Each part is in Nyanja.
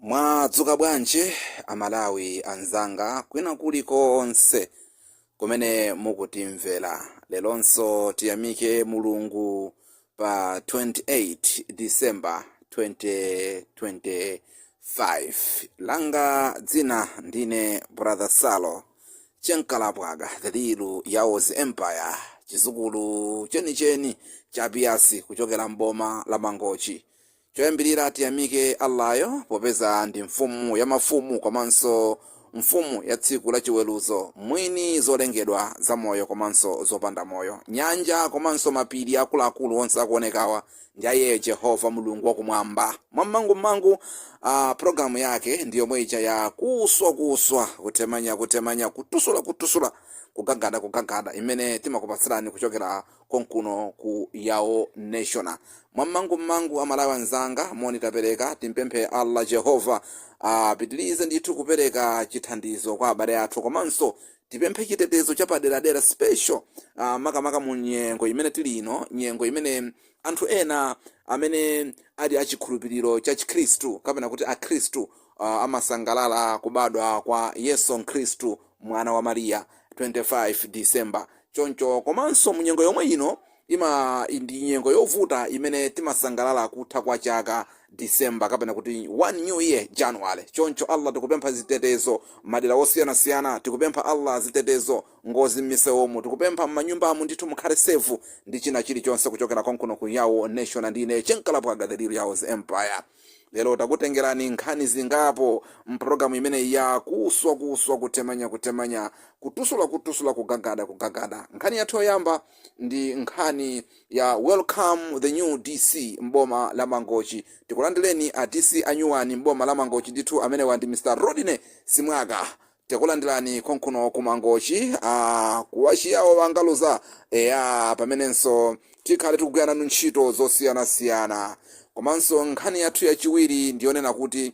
Mwadzuka bwanji amalawi anzanga kwina kulikonse kumene mukutimvera. Lelonso tiyamike Mulungu pa 28 December 2025. Langa dzina ndine Brother Salo Chenkalapwaga, the lilu yawoz empire, chizukulu chenicheni cha Piasi kuchokera mboma la Mangochi. Choyambirira tiyamike Allayo popeza ndi mfumu ya mafumu komanso mfumu ya tsiku la chiweruzo, mwini zolengedwa za moyo komanso zopanda moyo, nyanja komanso mapiri akuluakulu onse akuonekawa ndi aye Jehova Mulungu wakumwamba. Mwammangu programu yake ndiyo mwecha ya kuswa kutemanya kutusula kugagada imene timakupatsirani kuchokera konkuno ku Yawo National. Mwammangu amalawi anzanga moni tapereka timpemphe Allah Jehova pitilize ndithu kupereka chithandizo kwa abale athu komanso tipemphe chitetezo cha paderadera special makamaka mu nyengo imene tili ino, nyengo imene anthu ena amene ali achikhulupiriro cha Chikhristu kapena kuti akhristu amasangalala kubadwa kwa Yesu Khristu mwana wa Maria 25 December. Choncho komanso munyengo yomwe ino ndi nyengo yovuta imene timasangalala kutha kwa chaka December kapena kuti one new year January. Choncho Allah tikupempha zitetezo madera osiyanasiyana, tikupempha Allah zitetezo ngozi m'misewomo, tikupempha m'manyumbamo ndithu mukhale safe ndi china chilichonse kuchokera konkuno ku Yawo National. Ndine Chenkalapwaga, the lilu yawoz empire. Lero takutengerani nkhani zingapo mprogramu imene ya kuswa kutemanya kutusula kugagada. Nkhani yathu yoyamba ndi nkhani ya welcome the new DC mboma la Mangochi. Tikulandireni a DC anyuwani mboma la Mangochi ndithu amene wandi Mr. Rodney Simwaga. Tikulandirani konkuno ku Mangochi kuwashiyawo wangaluza pamenenso tikhale tikugwirana ntchito zosiyanasiyana. Komanso nkhani yathu yachiwiri ndionena kuti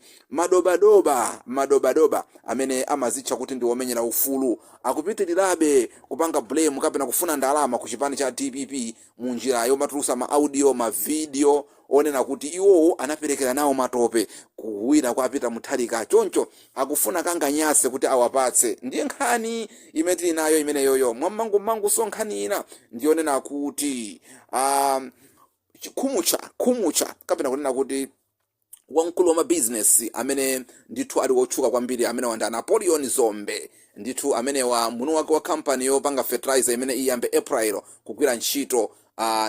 madobadoba amene amazitcha kuti ndi omenyera ufulu akupitirirabe kupanga blame kapena kufuna ndalama ku chipani cha DPP munjira yomatulusa ma audio ma video onena kuti iwowo anaperekera nawo matope kuwira kwa apita muthalika. Choncho akufuna kanganyase kuti awapatse. Ndiye nkhani imene tili nayo imeneyoyo. Mwammangu so nkhani ina ndionena kuti khumucha kapena kunena kuti wamkulu wa business amene ndithu ali wotchuka kwambiri amene wanda Napoleon Zombe ndithu amene wa muno wake wa company yopanga fertilizer imene iyambe April kugwira ntchito.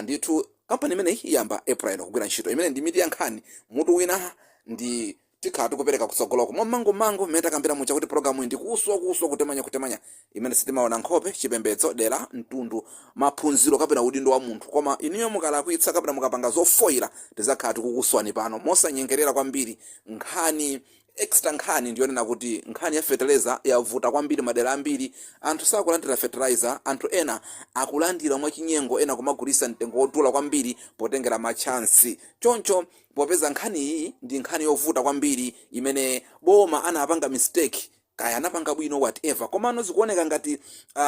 Ndithu company imene iyamba April kugwira ntchito imene ndi miti ya nkhani mutu wina ndi tikhala tikupereka kutsogoloko. Mwammangu mmene takambira mucha kuti programu ndi kuswa kutemanya imene sitimaona nkhope chipembedzo dera mtundu maphunziro kapena udindo wa munthu, koma iniyo mukalakwitsa kapena mukapanga zofoira tizakhala tikukuswani pano mosanyengerera kwambiri. Nkhani extra nkhani ndionena kuti nkhani ya fertilizer yavuta kwambiri madera ambiri. Anthu sakulandira fertilizer, anthu ena akulandira mwachinyengo, ena kumagulisa mtengo wotula kwambiri potengera machansi. Choncho popeza nkhani iyi ndi nkhani yovuta kwambiri imene boma anapanga mistake kaya anapanga bwino whatever, komano zikuoneka ngati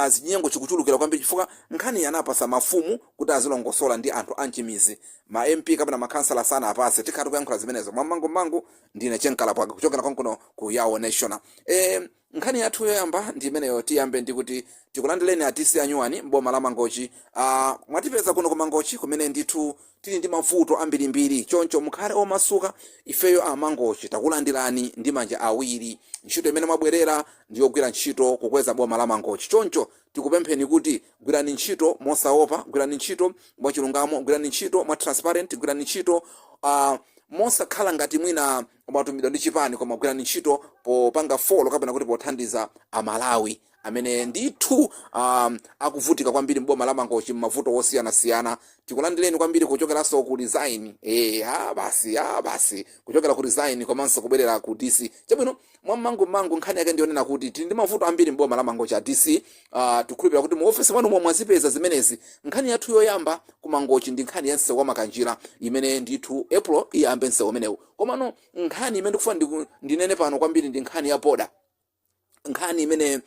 zinyengo chikuchulukira kwambiri chifukwa nkhani yanapasa mafumu kuti azilongosola ndi anthu anchimizi ma MP kapena makhansala sana apase. Tikhati kuyankhula zimenezo. Mwammangu ndine Chenkalapwaga kuchokera konkuno ku Yawo National. Nkhani yathu yoyamba ndi imeneyo. Tiyambe ndi kuti tikulandireni atisi anyuwani mboma la Mangochi. Mwatipeza kuno ku Mangochi kumene ndithu tili ndi mavuto ambirimbiri. Choncho mukhale omasuka, ifeyo a Mangochi takulandirani ndi manja awiri. Ntchito imene mwabwerera ndiyogwira ntchito kukweza boma la Mangochi. Choncho tikupempheni kuti gwirani ntchito mosaopa, gwirani ntchito mwachilungamo, gwirani ntchito mwa transparent, gwirani ntchito mosakhala ngati mwina mwatumidwa ndi chipani, koma gwirani ntchito popanga folo kapena kuti pothandiza amalawi amene ndithu akuvutika kwambiri mboma la Mangochi mavuto osiyanasiyana. Tikulandireni kwambiri kuchokeranso ku resign basi kuchokera ku resign komanso kubwerera ku DC. Chabwino mwammangu nkhani yake ndionena kuti tili ndi mavuto ambiri mboma la Mangochi a DC. Tikhulupirira kuti mu office mwanu mwazipeza zimenezi. Nkhani yathu yoyamba ku Mangochi ndi nkhani ya nsewu wa makanjira imene ndithu April iyambe nsewu umenewu. Komano nkhani imene ndikufuna ndinene pano kwambiri ndi nkhani ya boda. nkhani imene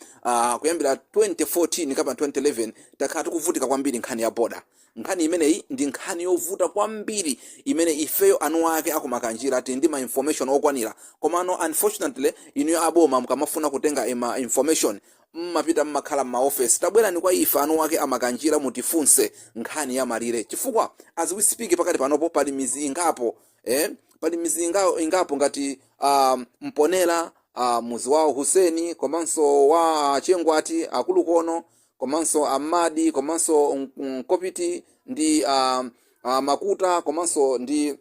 kuyambira 2014 kapena 2011 takhala tikuvutika kwambiri nkhani ya boda. Nkhani imeneyi ndi nkhani yovuta kwambiri imene ifeyo anu ake akumakanjira tili ndi ma information okwanira, komano unfortunately inu aboma mukamafuna kutenga ma information mmapita mmakhala m'maofesi. Tabwerani kwa ife anu ake amakanjira mutifunse nkhani ya malire, chifukwa as we speak pakati panopo pali mizi ingapo pali mizi ingapo ngati Mponera, muzi wawo Huseni, komanso wa Chengwati, Akulukono, komanso Amadi, komanso Nkopiti ndi Makuta, komanso ndi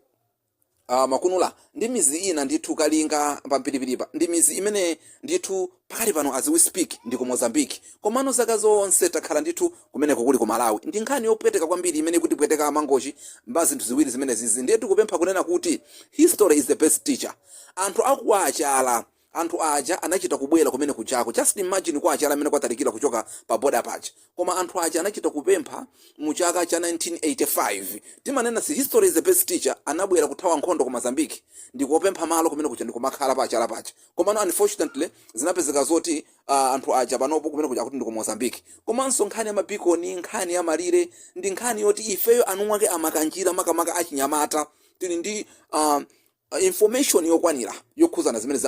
Makunula, ndi mizi ina ndithu Kalinga pampiripiripa. Ndi mizi imene ndithu pakati pano as we speak ndi ku Mozambique, komano zaka zonse takhala ndithu kumene kuli ku Malawi. Ndi nkhani yopweteka kwambiri imene kuti pweteka amangochi mbazi zinthu ziwiri zimene zizi. Ndiye tikupempha kunena kuti history is the best teacher. Anthu akuachala, anthu aja anachita kubwera kumene kuchako. Just imagine kwa achala amene kwatalikira kuchoka pa border pacha, koma anthu aja anachita kupempha mu chaka cha 1985. Timanena si history is the best teacher. Anabwera kuthawa nkhondo ku Mozambique ndi kupempha malo kumene kucha ndi kumakhala pa achala pacha, koma unfortunately zinapezeka zoti anthu aja panopo kumene kucha kuti ndi ku Mozambique. Komanso nkhani ya mabikoni, nkhani ya malire ndi nkhani yoti ifeyo anu ake amakanjira makamaka achinyamata tili ndi information yokwanira yokhuzana zimene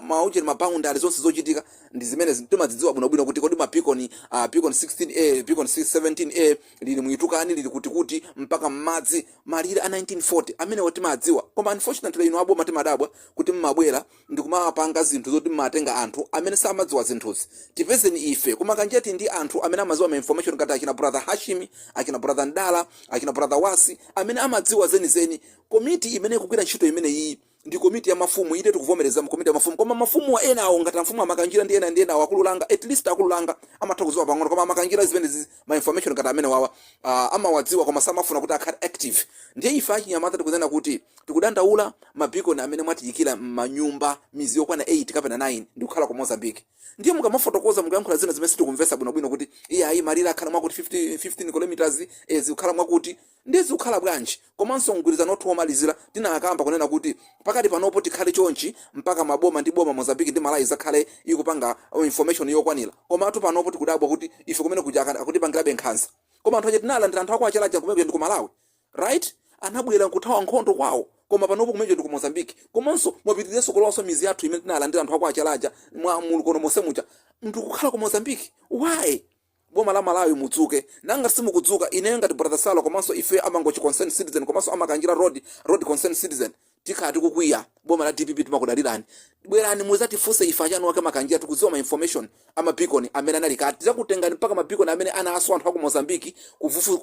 maujeni maboundary zonse zochitika ndi zimene timadzidziwa bwinobwino kuti kodi mapikoni pikoni 16A pikoni 17A lili muitukani lili kuti mpaka mmadzi malire a 1940 amene woti madziwa. Koma unfortunately ino aboma timadabwa kuti mmabwera ndi kumapanga zinthu zoti mmatenga anthu amene samadziwa zinthuzi. Tipezeni ife kumakanjeti ndi anthu amene amadziwa ma information ngati akina brother Hashimi, akina brother Ndala, akina brother Wasi amene amadziwa zenizeni. Komiti imene kugwira ntchito imene iyi ndi komiti ya mafumu ite tikuvomereza mu komiti ya mafumu, koma mafumu wa ena awo ngati mfumu amakanjira ndi ena akululanga, at least akululanga amatha kuziwa pang'ono, koma amakanjira zimene ma information ngati amene wawa amawadziwa koma samafuna kuti akhale active. Ndiye ife achinyamata tikuzena kuti tikudandaula mabikoni amene mwatiyikira manyumba mizi yokwana 8 kapena 9 ndi kukhala ku Mozambique. Ndiye mukamafotokoza mukayankhula zina zimene sitikumvesa bwinobwino kuti ayi malire akhala mwakuti 15 kilometers zikukhala mwakuti ndiye zikukhala bwanji. Komanso mgwirizano othu omalizira tinakamba kunena kuti pakati panopo tikhale chonchi mpaka maboma ndi boma Mozambique ndi Malawi zakhale ikupanga information yokwanira. Koma atu panopo tikudabwa kuti ife kumene kuja akutipangirabe nkhanza. Koma anthu ache tinalandira anthu ako achalaja kumene ndi ku Malawi, right? Anabwera kuthawa nkhondo kwawo, koma panopo kumene ndi ku Mozambique. Komanso mwapitirizenso kulonso mizi yathu imene tinalandira anthu ako achalaja mwa mulukono mosemucha ndikukhala ku Mozambique. Why? Boma la Malawi mudzuke. Nanga simukudzuka ineyo ngati brother Salo komanso ife amangochi concerned citizen komanso amakanjira road concerned citizen tikhati kukwiya boma la DPP timakudalirani. Bwerani muzatifunse ife achanu wake makanjira tikudziwa ma information amabikoni amene anali kati zakutengani mpaka mabikoni amene anaaswa anthu aku Mozambique kuvufu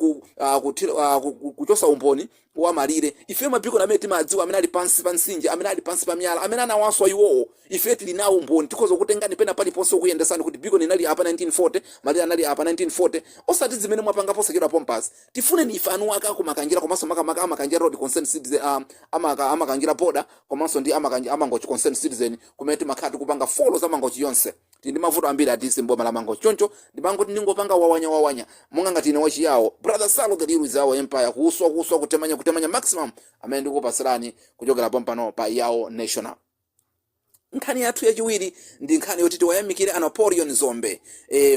kuchosa umboni wa malire. Ife mabikoni amene timadziwa amene ali pansi pa nsinje amene ali pansi pa myala amene anawaswa iwowo ife tili nawo umboni tikhoza kutengani pena paliponse kuyendesani kuti bikoni inali apa 1940 malire anali apa 1940 osati zimene mwapanga posachedwa pompasi. Tifune ni ife anu ake akumakanjira komanso makamaka amakanjira road concerned citizen amakanjira boda komanso ndi amangochi concerned citizen kumene timakhati kupanga follow za mangochi yonse. Ndi mavuto ambiri atisi mboma la mangochi choncho ndimangoti ndingopanga wawanya monga ngati ine wachi yawo brother Salo the Lewis yawo empire kuswa kutemanya maximum amene ndikupasirani kuchokera pompano pa yawo national. Nkhani yathu yachiwiri ndi nkhani yoti tiwayamikire a Napoleon Zombe,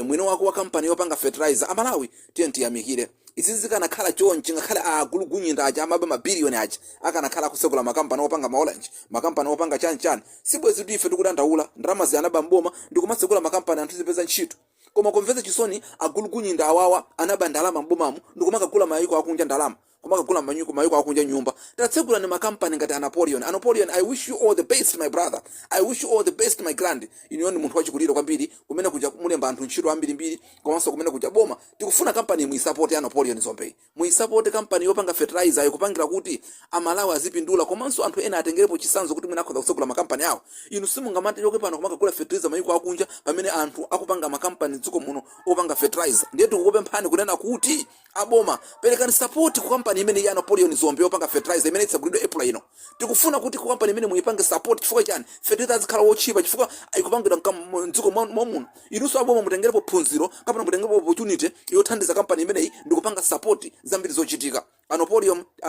mwini wako wa kampani yopanga fertilizer Amalawi tiyamikire. Izi zikanakhala chonchi ngakhale agulugunyinda aja amaba mabiliyoni aja akanakhala kusegula makampani opanga maolanji makampani opanga chani sibwezi kuti ife tikudandaula ndalama ziyanaba mboma ndikumasegula makampani anthu zipeza ntchito. Koma kumvetse chisoni agulugunyinda awawa anaba ndalama mbomamu ndikumakagula mayiko akunja ndalama kumakagula mayiko akunja nyumba. Tatsegula ni makampani ngati a Napoleon. I wish you all the best my brother. I wish you all the best my grand. Ino ni munthu wachikuliro kwambiri kumene kuja mulemba anthu ntchito ambiri komanso kumene kuja boma tikufuna kampani muisupport ya Napoleon Zombe. Muisupport kampani yopanga fertilizer yokupangira kuti Amalawi azipindula komanso anthu ena atengerepo chisanzo kuti mwina akhoza kusegula makampani awo. Inu simungamati yoke pano kumakagula fertilizer mayiko akunja pamene anthu akupanga makampani dziko muno opanga fertilizer. Ndiye tikukupemphani kunena kuti aboma perekani support ku kampani imene ya Napoleon Zombe yopanga fertilizer imene itsagulidwe April ino. Tikufuna kuti ku kampani imene muyipange support chifukwa chani fertilizer zikhala wochipa chifukwa ayikupangidwa mdziko muno. Inunso aboma mutengerepo phunziro kapena mutengerepo opportunity yothandiza kampani imene ndikupanga support zambiri zochitika.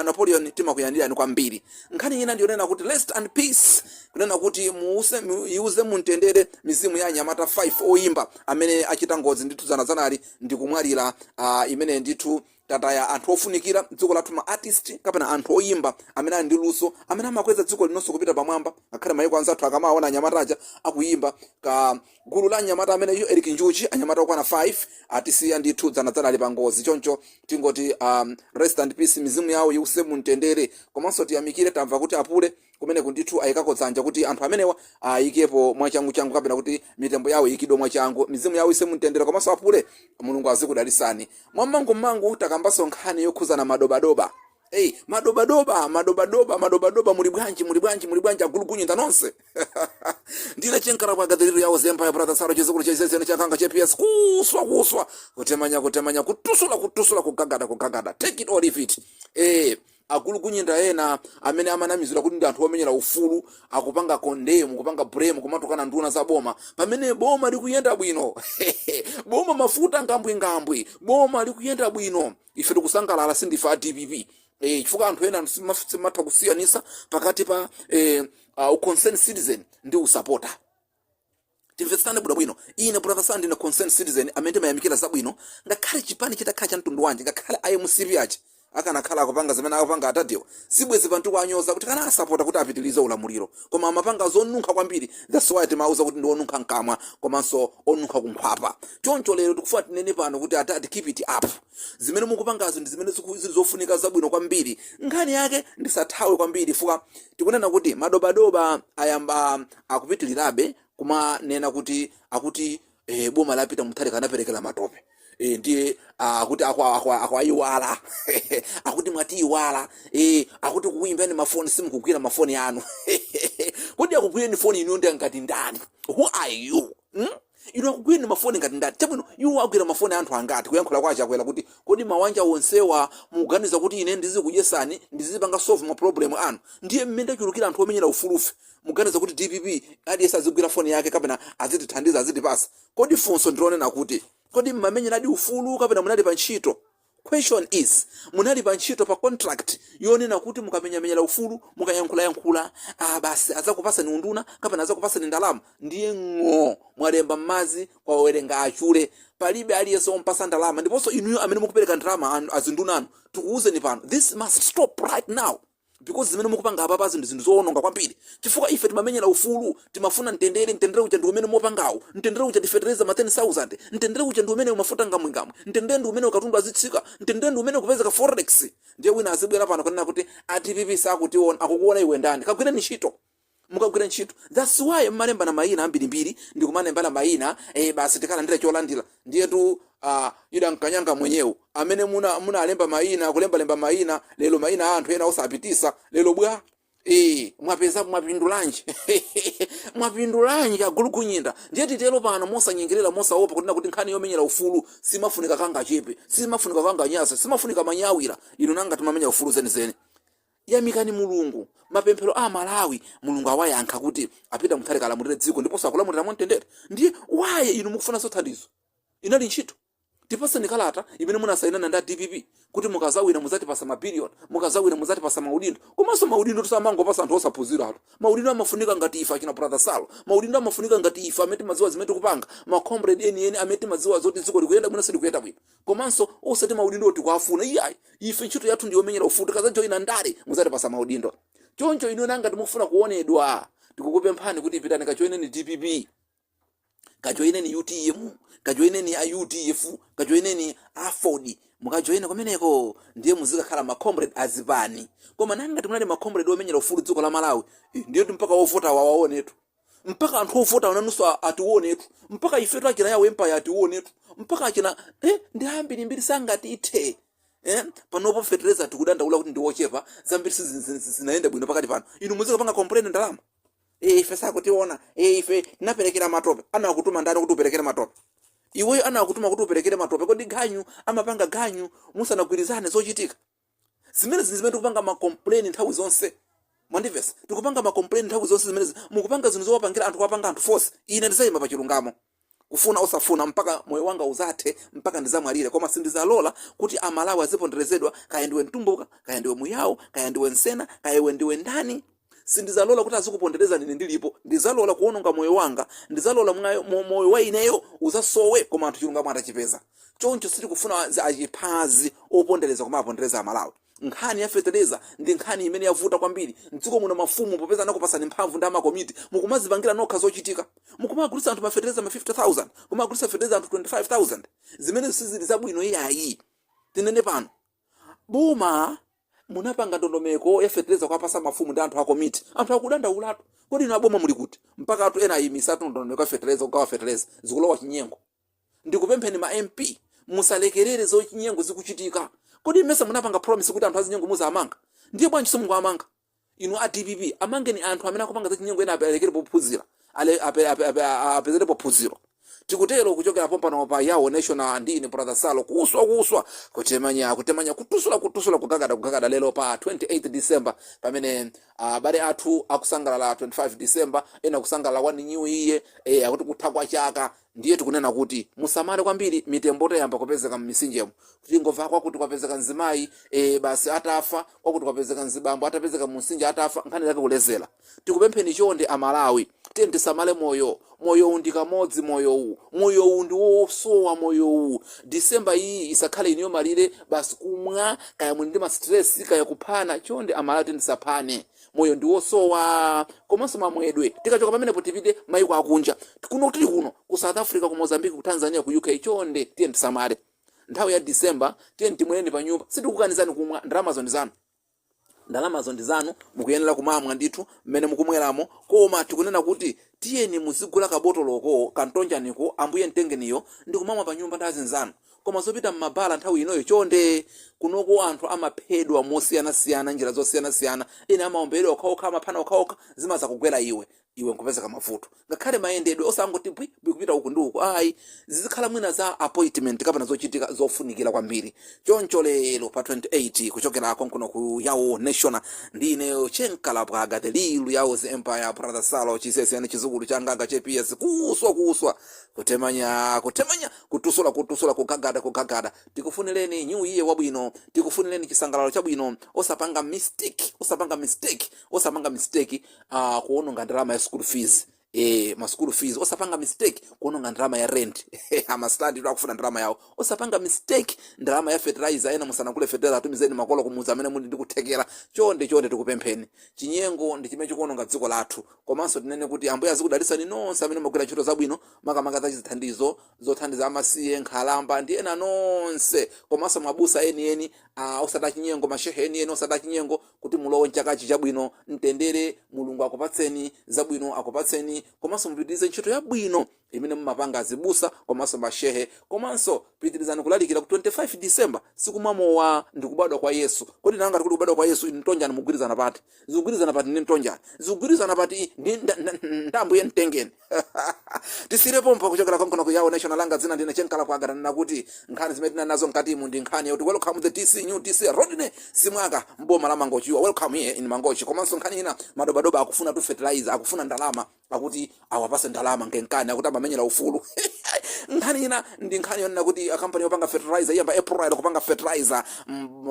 Napoleon timakuyandirani kwambiri. Nkhani ina ndionena kuti rest and peace kunena kuti iuze mumtendere mizimu ya anyamata 5 oyimba amene achita ngozi ndithu zanazanali ndi kumwalira imene ndithu tataya anthu ofunikira dziko lathu, ma artist kapena anthu oyimba amene ali ndi luso amene amakweza dziko linonso kupita pamwamba, ngakhale mayiko anzathu akamaona anyamataja akuyimba. Ka gulu la anyamata amene Eric Njuchi, anyamata okwana 5 atisiya ndithu zanazanali pa ngozi. Choncho tingoti rest and peace, mizimu yawo iuse mumtendere, komanso tiyamikire tamva kuti apule kumene kundithu ayikako dzanja kuti anthu amenewa ayikepo mwachangu kapena kuti mitembo yawo ikidwe mwachangu, mizimu yawo ise mumtendere komanso apule. Mulungu azikudalisani. Mwammangu takambaso nkhani yokhuzana madobadoba. Madobadoba muli bwanji agulukunyinda nonse. Ndina chenkara kwa gadhiriru yawo Empire Brother Saro chizukulu chezezene chakanga cheps kuswa kutemanya kutusula kugagada take it or leave it. Agulukunyinda ena amene amanamizira kuti ndi anthu omenyera ufulu, akupanga kondemu, kupanga bremu, kumatukana nduna za boma, pamene boma likuyenda bwino. Boma mafuta ngambwi, boma likuyenda bwino. Ife tikusangalala sindifa DPP. Chifukwa anthu ena simatha kusiyanisa pakati pa concerned citizen ndi usapota. Tivesane bwino. Ine Brother Sandi na concerned citizen amene mayamikira zabwino, ngakhale chipani chitakhala cha mtundu wanje, ngakhale IMCP yache akanakhala akupanga zimene akupanga atadiwa, sibwezi panthu kwanyoza kuti kana asapota kuti apitilize ulamuliro, koma amapanga zonunkha kwambiri. That's why timauza kuti ndi onunkha nkamwa komanso onunkha kunkhwapa. Choncho lero tikufuna tinene pano kuti atati keep it up. Zimene mukupangazo ndi zimene zofunika zabwino kwambiri, nkhani yake ndisathawe kwambiri, fuka tikunena kuti madobadoba ayamba akupitilirabe kumanena kuti akuti boma lapita muthale kanaperekera matope. Ndiye akuti akwayiwala akuti mwatiyiwala akuti kukuyimbani mafoni simukugwira mafoni anu. Kodi akugwireni foni inu ndi ngati ndani? Who are you? Inu akugwireni mafoni ngati ndani? Chabwino iwo agwira mafoni anthu angati? Kuyankhula kwacha akwela kuti kodi mawanja onsewa muganiza kuti ine ndizikudyesani ndizipanga solve ma problem anu? Ndiye mmene chulukira anthu omenyera ufulufe muganiza kuti DPP adiyesa azigwira foni yake kapena azitithandiza azitipasa. Kodi funso ndilonena kuti kodi mmamenyera adi ufulu kapena munali pa ntchito? Question is, munali pa ntchito pa contract yonena kuti mukamenyamenyera ufulu mukayankhula basi azakupasani unduna kapena azakupasani ndalama, ndiye mwalemba mmazi kwa owerenga achule, palibe aliyense ompasa ndalama. Ndiponso inuyo amene mukupereka ndalama azinduna anu tikuwuzeni pano, this must stop right now, because zimene mukupanga apa ndi zinthu zoononga kwambiri. Chifukwa ife timamenyera ufulu, timafuna mtendere uja ndi umene mopangawo, mtendere uja tifetereza ma 10,000, mtendere uja ndi umene umafuta ngamwingamwe, mtendere ndi umene ukatundu azitsika, mtendere ndi umene ukupezeka forex. Ndiye wina azibwera pano kanena kuti DPP sakutiona, akukuona iwe ndani, kagwira ntchito. Mukagwira ntchito. That's why mmalemba na mayina ambirimbiri ndi kumalemba na mayina basi tikala ndire cholandira. Ndiye tu ida nkanyanga mwenyewe amene muna alemba mayina, kulemba mayina, lelo mayina anthu ena osapitisa, lelo bwa mwapeza mwapindulanji. Mwapindulanji agulukunyinda. Ndiye titelo pano mosanyengerera mosaopa kuti nakuti nkhani yomenyera ufulu simafunika kanga chepe, simafunika kanga nyasa, simafunika manyawira. Ino nanga timamenya ufulu zenizeni. Yamikani Mulungu. Mapemphero a Malawi Mulungu awayankha kuti apita muthale kalamulire dziko ndipo sakulamulira mwamtendere. Ndiye waye inu mukufuna zothandizo? Inali ntchito. Tipasani kalata imene munasayinana ndi DPP kuti mukazawina muzatipasa mabiliyoni, mukazawina muzatipasa maudindo. Komanso maudindo tusamangopasa anthu osaphunzira atu. Maudindo amafunika ngati ifa china Brother Salo. Maudindo amafunika ngati ifa amene maziwa zimene tikupanga. Ma comrade eni amene maziwa zoti dziko likuyenda bwino silikuyenda bwino. Komanso osati maudindo oti kwafuna iyayi. Ife ntchito yathu ndi yomenyera ufulu, kazajoyina ndale muzatipasa maudindo. Choncho inu nanga timufuna kuonedwa. Tikukupemphani kuti pitani kajoyineni DPP. Kajoyineni UTM, kajoyineni UTF, kajoyineni AFOD. Mukajoyina kumeneko ndiye muzikakhala ma comrade azipani. Koma nanga timunali ma comrade omenyera ufulu dziko la Malawi, ndiye mpaka ovota wawaonetu. Mpaka anthu ovota wananunso atiwonetu. Mpaka ifetu achina yawo Empire atiwonetu. Mpaka achina ndi ambiri sangati ithe. Panopo fetereza tikudandaula kuti ndi wochepa, zambiri zinaenda bwino pakati pano. Inu muzikapanga complain ndalama. Ife sakutiona, ife naperekera matope. Anakutuma ndani kuti uperekere matope? Iweyo anakutuma kuti uperekere matope. Kodi ganyu amapanga ganyu musanagwirizane zochitika. Zimene tikupanga ma complain nthawi zonse. Mwandivesa, tikupanga ma complain nthawi zonse zimene mukupanga zinthu zowapangira anthu kwapanga anthu force. Ine ndizayima pa chilungamo. Kufuna osafuna mpaka moyo wanga uzathe, mpaka ndizamwalire. Koma sindizalola kuti Amalawi aziponderezedwa, kaya ndiwe Mtumbuka, kaya ndiwe Muyawo, kaya ndiwe Nsena, kaya ndiwe ndani. sindizalola kuti azikupondereza nine ndilipo, ndizalola kuononga moyo wanga, ndizalola moyo wa ineyo uzasowe koma anthu chilungamo atachipeza. Choncho sitikufuna achipazi opondereza koma apondereza amalawi. Nkhani ya fetereza ndi nkhani imene yavuta kwambiri. Mdziko muno mafumu popeza nakupasani mphamvu ndi amakomiti mukumazipangira nokha zochitika. Mukumagulitsa anthu mafetereza ma 50,000, kumagulitsa fetereza anthu 25,000. Zimene sizili zabwino iyayi. Tinene pano. Boma munapanga ndondomeko ya fetereza kwapasa mafumu ndi anthu akomiti. Anthu akudandaulatu. Kodi inu aboma muli kuti? Mpaka atu ena ayimisatu ndondomeko ya fetereza kugawa fetereza zikulowa chinyengo. Ndikupempheni ma MP musalekerere zochinyengo zikuchitika. Kodi mesa munapanga promise kuti anthu azinyengo muzamanga? Ndiye bwanji simungu amanga? Inu a DPP amangeni anthu amene akupanga zachinyengo ena apelekere pophunzira. Apezere pophunziro. Tikutero kuchokera pompano pa Yawo National ndine brother Salo kuswa kutemanya kutusula kugagada lelo pa 28 December pamene bale athu akusangalala 25 December ena kusangalala 1 new year akuti kuthakwa chaka. Ndiye tikunena kuti musamale kwambiri mitembo yamba kupezeka mmisinjemo kuti ngova kwakuti kwapezeka nzimayi basi atafa, kwakuti kwapezeka nzibambo atapezeka msinje atafa, nkhani yake kulezera. Tikupempheni chonde amalawi tiyeni tisamale moyo ndi kamodzi, moyo uwu ndi wosowa. Moyo uwu December iyi isakhale iniyo malire basi kumwa kaya muli ndi ma stress kaya kuphana. Chonde amalawi tiyeni tisaphane, moyo ndi wosowa komanso mamwedwe. Tikachoka pamenepo tipite mayiko akunja kuno tili kuno ku South Africa, ku Mozambique, ku Tanzania, ku UK. Chonde tiyeni tisamale nthawi ya December, tiyeni timwene pa nyumba. Sitikukanizani kumwa, ndalamazo ndi zanu mukuyenera kumamwa ndithu mmene mukumweramo, koma tikunena kuti tiyeni muzigula kabotoloko kantonjaniko ambuye mtengeniyo ndi kumamwa pa nyumba ndi azinzanu. Koma zopita mmabala nthawi inoyo chonde kunoko anthu amaphedwa mosiyanasiyana, njira zosiyanasiyana. Ena amaomberedwa okhaokha, amaphana okhaokha, zimaza kugwera iwe nkupezeka mavuto. Ngakhale mayendedwe osangoti bwi kupita uku ndi uku, ayi zizikhala mwina za appointment kapena zochitika zofunikira kwambiri. Choncho lero pa 28 kuchokera konkuno ku Yawo National ndine chenkala pa gatelilu Yawo Empire brother Salo chisesiyane chizukulu changaga GPS kuswa kutemanya kutusula kugagada. Tikufunireni new year wabwino, tikufunireni chisangalalo chabwino. Osapanga mistake kuononga ndalama ya school fees. Ma school fees osapanga mistake kuononga ndalama ya rent. Ama study akufuna ndalama yawo. Osapanga mistake ndalama ya fertilizer ena musana kule fertilizer atumizeni makolo kumuza amene muli ndikuthekera. Chonde tikupempheni. Chinyengo ndi chimene chikuononga dziko lathu. Komanso tinene kuti ambuye azikudalisani nonse amene magwira ntchito zabwino, makamaka za chithandizo zothandiza amasiye, nkhalamba ndi ena nonse. Komanso mabusa eni osada chinyengo, mashehe eni osada chinyengo kuti mulowe chakachi chabwino, mtendere, Mulungu akupatseni zabwino, akupatseni komanso mpitirize ntchito yabwino imene mumapanga azibusa komanso mashehe. Komanso pitirizani kulalikira ku 25 December sikumamowa ndi kubadwa kwa Yesu. Kodi nanga kuti kubadwa kwa Yesu ntonjani mugwirizana pati? Zikugwirizana pati ndi ntonjani? Zikugwirizana pati ndi ndambuye mtengeni. Tisirepo mpa kuchokera konkono ku Yawo National langa dzina ndine chenkala kwagana nakuti nkhani zimene tinazo mkati mu ndi nkhani yoti welcome the DC new DC Rodney Simwaka mboma la Mangochi. Welcome here in Mangochi. Komanso nkhani ina madobadoba akufuna tu fertilizer, akufuna ndalama, akuti awapase ndalama ngenkani akuti amamenyera ufulu. Nkhani ina ndi nkhani yona kuti company yopanga fertilizer yamba April kupanga fertilizer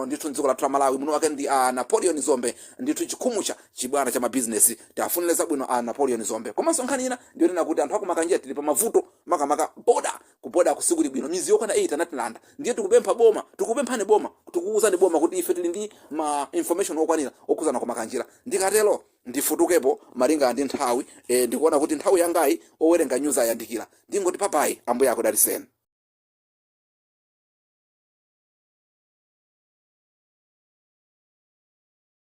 ndithu ndziko la Malawi muno wake ndi Napoleon Zombe ndithu chikhumucha chibwana cha business tafunile zabwino Napoleon Zombe. Komanso nkhani ina ndiyo nena kuti anthu akumakanja tili pa mavuto makamaka boda kusiguli bwino mizi yokwana 8 anatilanda. Ndiye tikupempha boma, tikupemphane boma, tikukuuzani boma kuti ife tili ndi ma information okwanira okuzana kumakanjira. Ndikatelo ndifutukepo malinga ndi nthawi ndikuona kuti nthawi yangayi owerenga news ayandikira. Ndingoti papai ambuye akudaliseni.